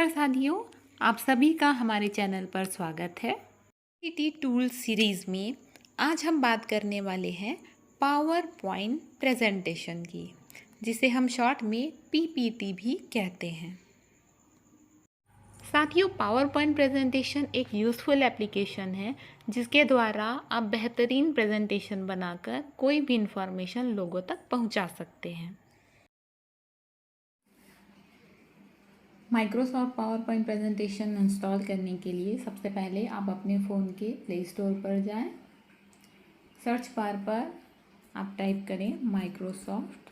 नमस्कार साथियों, आप सभी का हमारे चैनल पर स्वागत है। पीपीटी टूल सीरीज़ में आज हम बात करने वाले हैं पावर पॉइंट प्रेजेंटेशन की, जिसे हम शॉर्ट में पीपीटी भी कहते हैं। साथियों, पावर पॉइंट प्रेजेंटेशन एक यूज़फुल एप्लीकेशन है जिसके द्वारा आप बेहतरीन प्रेजेंटेशन बनाकर कोई भी इंफॉर्मेशन लोगों तक पहुंचा सकते हैं। Microsoft power point presentation install करने के लिए सबसे पहले आप अपने फ़ोन के प्ले स्टोर पर जाएं। सर्च बार पर आप टाइप करें माइक्रोसॉफ्ट,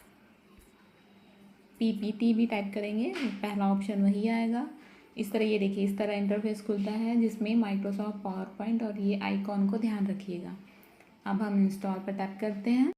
पीपीटी भी टाइप करेंगे, पहला ऑप्शन वही आएगा। इस तरह ये देखिए, इस तरह इंटरफेस खुलता है जिसमें माइक्रोसॉफ्ट पावर पॉइंट और ये आइकॉन को ध्यान रखिएगा। अब हम इंस्टॉल पर टैप करते हैं।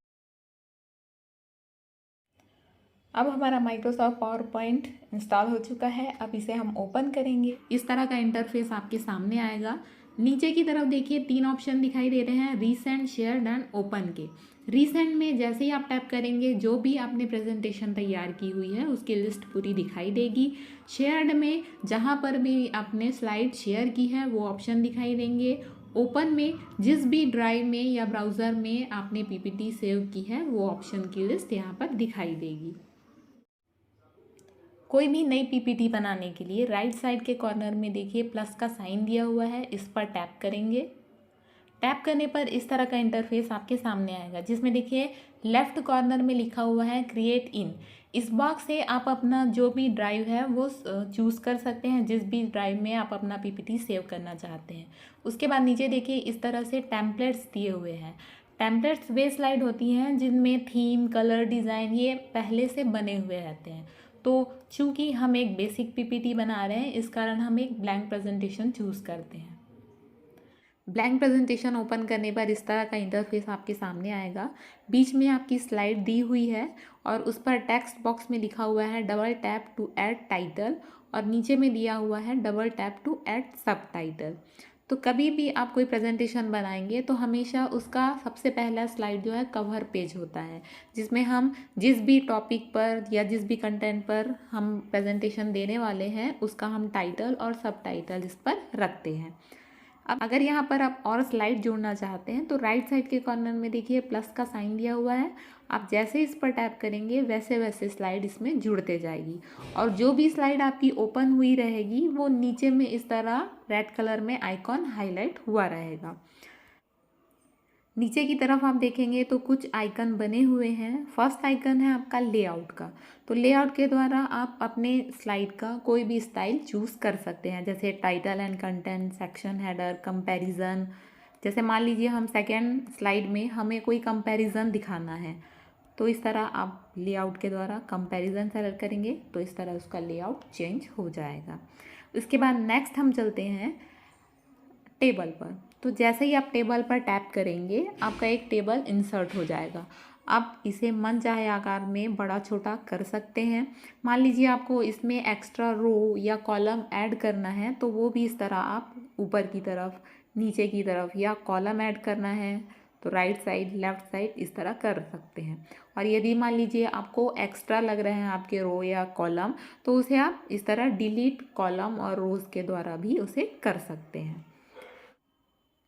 अब हमारा माइक्रोसॉफ्ट पावर पॉइंट इंस्टॉल हो चुका है। अब इसे हम ओपन करेंगे। इस तरह का इंटरफेस आपके सामने आएगा। नीचे की तरफ देखिए 3 ऑप्शन दिखाई दे रहे हैं, रीसेंट, शेयर्ड एंड ओपन के। रीसेंट में जैसे ही आप टैप करेंगे जो भी आपने प्रेजेंटेशन तैयार की हुई है उसकी लिस्ट पूरी दिखाई देगी। शेयर्ड में जहाँ पर भी आपने स्लाइड शेयर की है वो ऑप्शन दिखाई देंगे। ओपन में जिस भी ड्राइव में या ब्राउज़र में आपने पीपीटी सेव की है वो ऑप्शन की लिस्ट यहाँ पर दिखाई देगी। कोई भी नई पीपीटी बनाने के लिए राइट साइड के कॉर्नर में देखिए प्लस का साइन दिया हुआ है, इस पर टैप करेंगे। टैप करने पर इस तरह का इंटरफेस आपके सामने आएगा जिसमें देखिए लेफ्ट कॉर्नर में लिखा हुआ है क्रिएट इन। इस बॉक्स से आप अपना जो भी ड्राइव है वो चूज़ कर सकते हैं, जिस भी ड्राइव में आप अपना पीपीटी सेव करना चाहते हैं। उसके बाद नीचे देखिए इस तरह से टेम्पलेट्स दिए हुए हैं। टेम्पलेट्स वे स्लाइड होती हैं जिनमें थीम, कलर, डिज़ाइन ये पहले से बने हुए रहते हैं। तो चूँकि हम एक बेसिक पीपीटी बना रहे हैं इस कारण हम एक ब्लैंक प्रेजेंटेशन चूज़ करते हैं। ब्लैंक प्रेजेंटेशन ओपन करने पर इस तरह का इंटरफेस आपके सामने आएगा। बीच में आपकी स्लाइड दी हुई है और उस पर टेक्स्ट बॉक्स में लिखा हुआ है double tap to add title, और नीचे में दिया हुआ है double tap to add subtitle. तो कभी भी आप कोई प्रेजेंटेशन बनाएंगे तो हमेशा उसका सबसे पहला स्लाइड जो है कवर पेज होता है, जिसमें हम जिस भी टॉपिक पर या जिस भी कंटेंट पर हम प्रेजेंटेशन देने वाले हैं उसका हम टाइटल और सब टाइटल इस पर रखते हैं। अब अगर यहाँ पर आप और स्लाइड जोड़ना चाहते हैं तो राइट साइड के कॉर्नर में देखिए प्लस का साइन दिया हुआ है। आप जैसे इस पर टैप करेंगे वैसे वैसे स्लाइड इसमें जुड़ते जाएगी, और जो भी स्लाइड आपकी ओपन हुई रहेगी वो नीचे में इस तरह रेड कलर में आइकॉन हाईलाइट हुआ रहेगा। नीचे की तरफ आप देखेंगे तो कुछ आइकन बने हुए हैं। फर्स्ट आइकन है आपका लेआउट का। तो लेआउट के द्वारा आप अपने स्लाइड का कोई भी स्टाइल चूज़ कर सकते हैं, जैसे title and content, section header, comparison. जैसे मान लीजिए हम सेकेंड स्लाइड में हमें कोई कंपैरिजन दिखाना है तो इस तरह आप लेआउट के द्वारा कंपैरिजन सेलेक्ट करेंगे तो इस तरह उसका लेआउट चेंज हो जाएगा। उसके बाद नेक्स्ट हम चलते हैं टेबल पर। तो जैसे ही आप टेबल पर टैप करेंगे आपका एक टेबल इंसर्ट हो जाएगा। आप इसे मन चाहे आकार में बड़ा छोटा कर सकते हैं। मान लीजिए आपको इसमें एक्स्ट्रा रो या कॉलम ऐड करना है तो वो भी इस तरह आप ऊपर की तरफ, नीचे की तरफ, या कॉलम ऐड करना है तो राइट साइड, लेफ्ट साइड इस तरह कर सकते हैं। और यदि मान लीजिए आपको एक्स्ट्रा लग रहे हैं आपके रो या कॉलम तो उसे आप इस तरह डिलीट कॉलम और रोज़ के द्वारा भी उसे कर सकते हैं।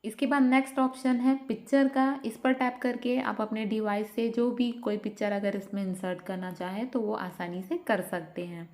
इसके बाद नेक्स्ट ऑप्शन है पिक्चर का। इस पर टैप करके आप अपने डिवाइस से जो भी कोई पिक्चर अगर इसमें इंसर्ट करना चाहें तो वो आसानी से कर सकते हैं।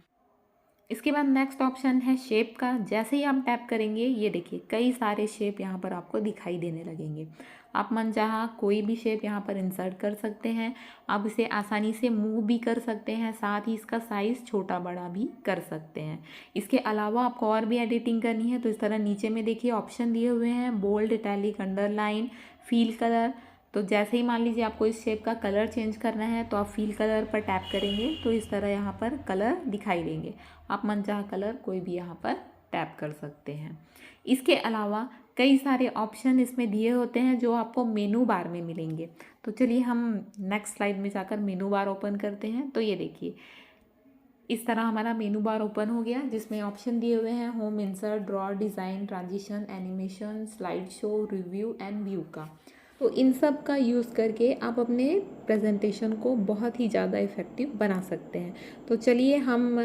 इसके बाद नेक्स्ट ऑप्शन है शेप का। जैसे ही आप टैप करेंगे ये देखिए कई सारे शेप यहाँ पर आपको दिखाई देने लगेंगे। आप मनचाहा कोई भी शेप यहाँ पर इंसर्ट कर सकते हैं। आप इसे आसानी से मूव भी कर सकते हैं, साथ ही इसका साइज़ छोटा बड़ा भी कर सकते हैं। इसके अलावा आपको और भी एडिटिंग करनी है तो इस तरह नीचे में देखिए ऑप्शन दिए हुए हैं bold, italic, underline, fill colour. तो जैसे ही मान लीजिए आपको इस शेप का कलर चेंज करना है तो आप फील कलर पर टैप करेंगे तो इस तरह यहाँ पर कलर दिखाई देंगे। आप मनचाहा कलर कोई भी यहाँ पर टैप कर सकते हैं। इसके अलावा कई सारे ऑप्शन इसमें दिए होते हैं जो आपको मेनू बार में मिलेंगे। तो चलिए हम नेक्स्ट स्लाइड में जाकर मेनू बार ओपन करते हैं। तो ये देखिए इस तरह हमारा मेनू बार ओपन हो गया जिसमें ऑप्शन दिए हुए हैं home, insert, draw, design, transition, animation, slide show, review and view का। तो इन सब का यूज़ करके आप अपने प्रेजेंटेशन को बहुत ही ज़्यादा इफ़ेक्टिव बना सकते हैं। तो चलिए हम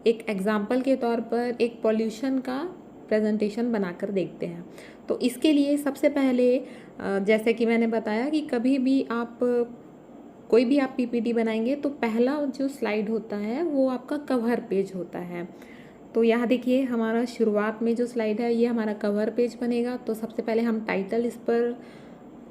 एक एग्ज़ाम्पल के तौर पर एक पॉल्यूशन का प्रेजेंटेशन बनाकर देखते हैं। तो इसके लिए सबसे पहले जैसे कि मैंने बताया कि कभी भी आप कोई भी आप पीपीटी बनाएंगे तो पहला जो स्लाइड होता है वो आपका कवर पेज होता है। तो यहाँ देखिए हमारा शुरुआत में जो स्लाइड है ये हमारा कवर पेज बनेगा। तो सबसे पहले हम टाइटल इस पर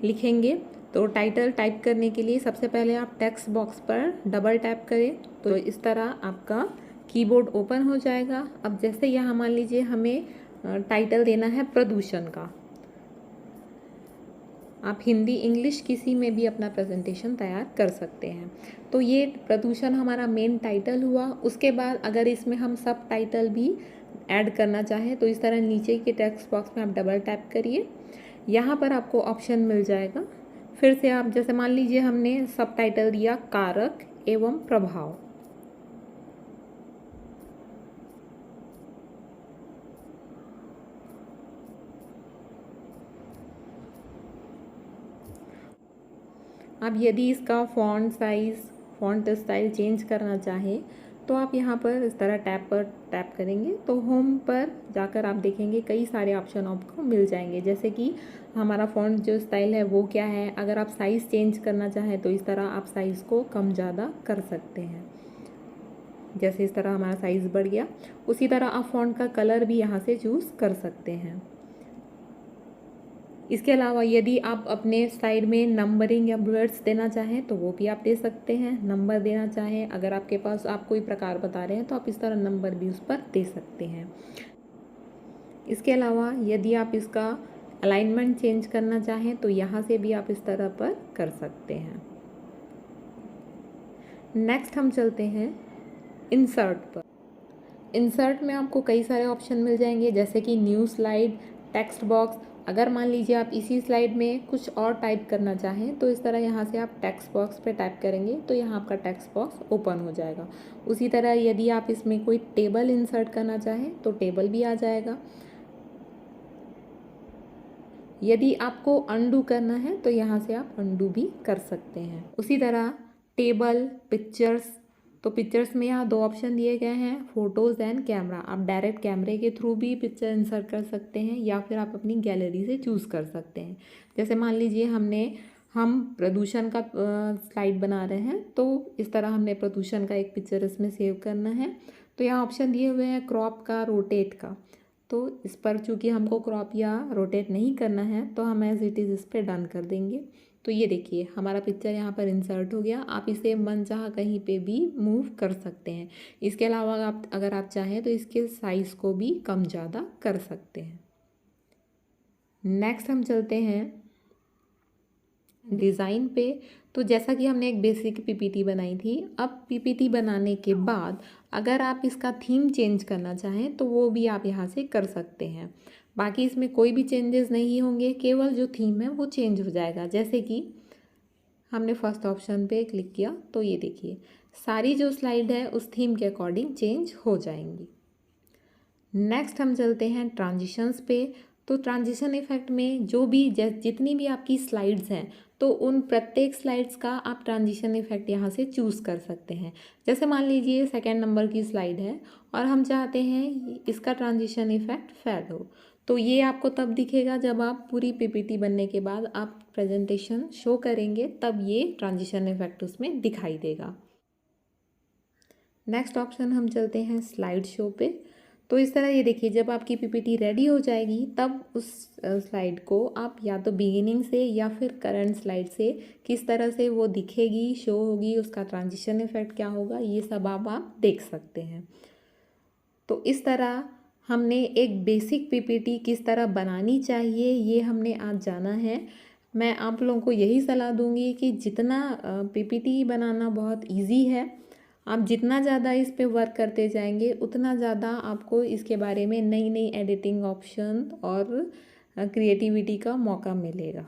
लिखेंगे। तो टाइटल टाइप करने के लिए सबसे पहले आप टेक्स्ट बॉक्स पर डबल टैप करें तो इस तरह आपका कीबोर्ड ओपन हो जाएगा। अब जैसे यहाँ मान लीजिए हमें टाइटल देना है प्रदूषण का। आप हिंदी इंग्लिश किसी में भी अपना प्रेजेंटेशन तैयार कर सकते हैं। तो ये प्रदूषण हमारा मेन टाइटल हुआ। उसके बाद अगर इसमें हम सब टाइटल भी ऐड करना चाहें तो इस तरह नीचे के टेक्स्ट बॉक्स में आप डबल टैप करिए। यहाँ पर आपको ऑप्शन मिल जाएगा। फिर से आप जैसे मान लीजिए हमने सब टाइटल दिया कारक एवं प्रभाव। आप यदि इसका font size font style change करना चाहें तो आप यहाँ पर इस तरह टैप करेंगे तो होम पर जाकर आप देखेंगे कई सारे ऑप्शन आपको मिल जाएंगे। जैसे कि हमारा फ़ॉन्ट जो स्टाइल है वो क्या है। अगर आप साइज़ चेंज करना चाहें तो इस तरह आप साइज़ को कम ज़्यादा कर सकते हैं। जैसे इस तरह हमारा साइज़ बढ़ गया। उसी तरह आप फ़ॉन्ट का कलर भी यहाँ से चूज़ कर सकते हैं। इसके अलावा यदि आप अपने स्लाइड में नंबरिंग या बुलेट्स देना चाहें तो वो भी आप दे सकते हैं। नंबर देना चाहें अगर आपके पास आप कोई प्रकार बता रहे हैं तो आप इस तरह नंबर भी उस पर दे सकते हैं। इसके अलावा यदि आप इसका अलाइनमेंट चेंज करना चाहें तो यहाँ से भी आप इस तरह पर कर सकते हैं। नेक्स्ट हम चलते हैं इंसर्ट पर। इंसर्ट में आपको कई सारे ऑप्शन मिल जाएंगे जैसे कि न्यू स्लाइड, टेक्स्ट बॉक्स। अगर मान लीजिए आप इसी स्लाइड में कुछ और टाइप करना चाहें तो इस तरह यहाँ से आप टेक्स्ट बॉक्स पे टाइप करेंगे तो यहाँ आपका टेक्स्ट बॉक्स ओपन हो जाएगा। उसी तरह यदि आप इसमें कोई टेबल इंसर्ट करना चाहें तो टेबल भी आ जाएगा। यदि आपको अंडू करना है तो यहाँ से आप अंडू भी कर सकते हैं। उसी तरह टेबल, पिक्चर्स। तो पिक्चर्स में यहाँ दो ऑप्शन दिए गए हैं, फ़ोटोज़ एंड कैमरा। आप डायरेक्ट कैमरे के थ्रू भी पिक्चर इंसर्ट कर सकते हैं या फिर आप अपनी गैलरी से चूज़ कर सकते हैं। जैसे मान लीजिए हम प्रदूषण का स्लाइड बना रहे हैं तो इस तरह हमने प्रदूषण का एक पिक्चर इसमें सेव करना है। तो यहाँ ऑप्शन दिए हुए हैं क्रॉप का, रोटेट का। तो इस पर चूँकि हमको क्रॉप या रोटेट नहीं करना है तो हम एज इट इज़ इस पर डन कर देंगे। तो ये देखिए हमारा पिक्चर यहाँ पर इंसर्ट हो गया। आप इसे मनचाहा कहीं पे भी मूव कर सकते हैं। इसके अलावा अगर आप चाहें तो इसके साइज़ को भी कम ज़्यादा कर सकते हैं। नेक्स्ट हम चलते हैं डिज़ाइन पे। तो जैसा कि हमने एक बेसिक पीपीटी बनाई थी, अब पीपीटी बनाने के बाद अगर आप इसका थीम चेंज करना चाहें तो वो भी आप यहाँ से कर सकते हैं। बाकी इसमें कोई भी चेंजेस नहीं होंगे, केवल जो थीम है वो चेंज हो जाएगा। जैसे कि हमने फर्स्ट ऑप्शन पे क्लिक किया तो ये देखिए सारी जो स्लाइड है उस थीम के अकॉर्डिंग चेंज हो जाएंगी। नेक्स्ट हम चलते हैं ट्रांजिशंस पे। तो ट्रांजिशन इफेक्ट में जो भी जितनी भी आपकी स्लाइड्स हैं तो उन प्रत्येक स्लाइड्स का आप ट्रांजिशन इफेक्ट यहाँ से चूज़ कर सकते हैं। जैसे मान लीजिए सेकेंड नंबर की स्लाइड है और हम चाहते हैं इसका ट्रांजिशन इफेक्ट फेड हो, तो ये आपको तब दिखेगा जब आप पूरी पीपीटी बनने के बाद आप प्रेजेंटेशन शो करेंगे, तब ये ट्रांजिशन इफेक्ट उसमें दिखाई देगा। नेक्स्ट ऑप्शन हम चलते हैं स्लाइड शो पे। तो इस तरह ये देखिए जब आपकी पीपीटी रेडी हो जाएगी तब उस स्लाइड को आप या तो बिगिनिंग से या फिर करंट स्लाइड से किस तरह से वो दिखेगी, शो होगी, उसका ट्रांजिशन इफेक्ट क्या होगा, ये सब आप देख सकते हैं। तो इस तरह हमने एक बेसिक पीपीटी किस तरह बनानी चाहिए ये हमने आज जाना है। मैं आप लोगों को यही सलाह दूंगी कि जितना पीपीटी बनाना बहुत इजी है, आप जितना ज़्यादा इस पे वर्क करते जाएंगे उतना ज़्यादा आपको इसके बारे में नई नई एडिटिंग ऑप्शन और क्रिएटिविटी का मौका मिलेगा।